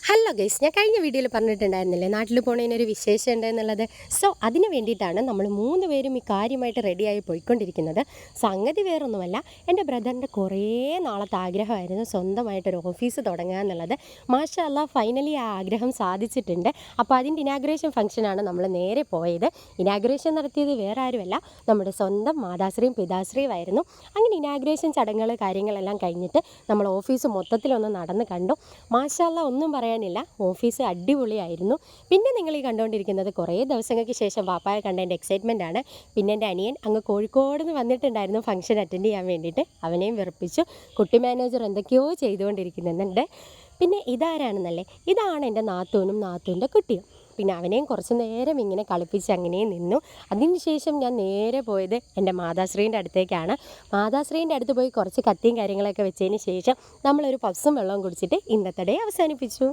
Hello guys, ഞാൻ കഴിഞ്ഞ വീഡിയോയിൽ പറഞ്ഞിട്ടുണ്ടായിരുന്നില്ലേ നാട്ടിൽ പോണതിനൊരു വിശേഷം ഉണ്ട് എന്നുള്ളത്. സോ അതിന് വേണ്ടിയിട്ടാണ് നമ്മൾ 3 പേരും ഈ കാര്യമായിട്ട് റെഡിയായി പോയിക്കൊണ്ടിരിക്കുന്നത്. സംഗതി വേറൊന്നുമല്ല, എൻ്റെ ബ്രദറിൻ്റെ കുറേ നാളത്തെ ആഗ്രഹമായിരുന്നു സ്വന്തമായിട്ടൊരു ഓഫീസ് തുടങ്ങുക എന്നുള്ളത്. മാഷാ അല്ലാഹ്, ഫൈനലി ആ ആഗ്രഹം സാധിച്ചിട്ടുണ്ട്. അപ്പോൾ അതിൻ്റെ ഇനാഗ്രേഷൻ ഫംഗ്ഷനാണ് നമ്മൾ നേരെ പോയത്. ഇനാഗ്രേഷൻ നടത്തിയത് വേറെ ആരുമല്ല, നമ്മുടെ സ്വന്തം മാതാശ്രീയും പിതാശ്രീയുമായിരുന്നു. അങ്ങനെ ഇനാഗ്രേഷൻ ചടങ്ങുകൾ കാര്യങ്ങളെല്ലാം കഴിഞ്ഞിട്ട് നമ്മൾ ഓഫീസ് മൊത്തത്തിലൊന്ന് നടന്ന് കണ്ടു. മാഷാ അല്ലാഹ്, ഒന്നും പറയാനില്ല, ഓഫീസ് അടിപൊളിയായിരുന്നു. പിന്നെ നിങ്ങൾ ഈ കണ്ടുകൊണ്ടിരിക്കുന്നത് കുറേ ദിവസങ്ങൾക്ക് ശേഷം പാപ്പായെ കണ്ടതിൻ്റെ എക്സൈറ്റ്മെൻ്റ് ആണ്. പിന്നെ എൻ്റെ അനിയൻ അങ്ങ് കോഴിക്കോട് നിന്ന് വന്നിട്ടുണ്ടായിരുന്നു ഫംഗ്ഷൻ അറ്റൻഡ് ചെയ്യാൻ വേണ്ടിയിട്ട്. അവനെയും വെറുപ്പിച്ചു. കുട്ടി മാനേജർ എന്തൊക്കെയോ ചെയ്തുകൊണ്ടിരിക്കുന്നുണ്ട്. പിന്നെ ഇതാരാണെന്നല്ലേ, ഇതാണ് എൻ്റെ നാത്തൂനും നാത്തൂൻ്റെ കുട്ടിയും. പിന്നെ അവനെയും കുറച്ച് നേരം ഇങ്ങനെ കളിപ്പിച്ച് അങ്ങനെ നിന്നു. അതിനുശേഷം ഞാൻ നേരെ പോയത് എൻ്റെ മാതാശ്രീൻ്റെ അടുത്തേക്കാണ്. മാതാശ്രീൻ്റെ അടുത്ത് പോയി കുറച്ച് കത്തിയും കാര്യങ്ങളൊക്കെ വെച്ചതിന് ശേഷം നമ്മളൊരു പപ്സും വെള്ളവും കുടിച്ചിട്ട് ഇന്നത്തെ ഡേ അവസാനിപ്പിച്ചു.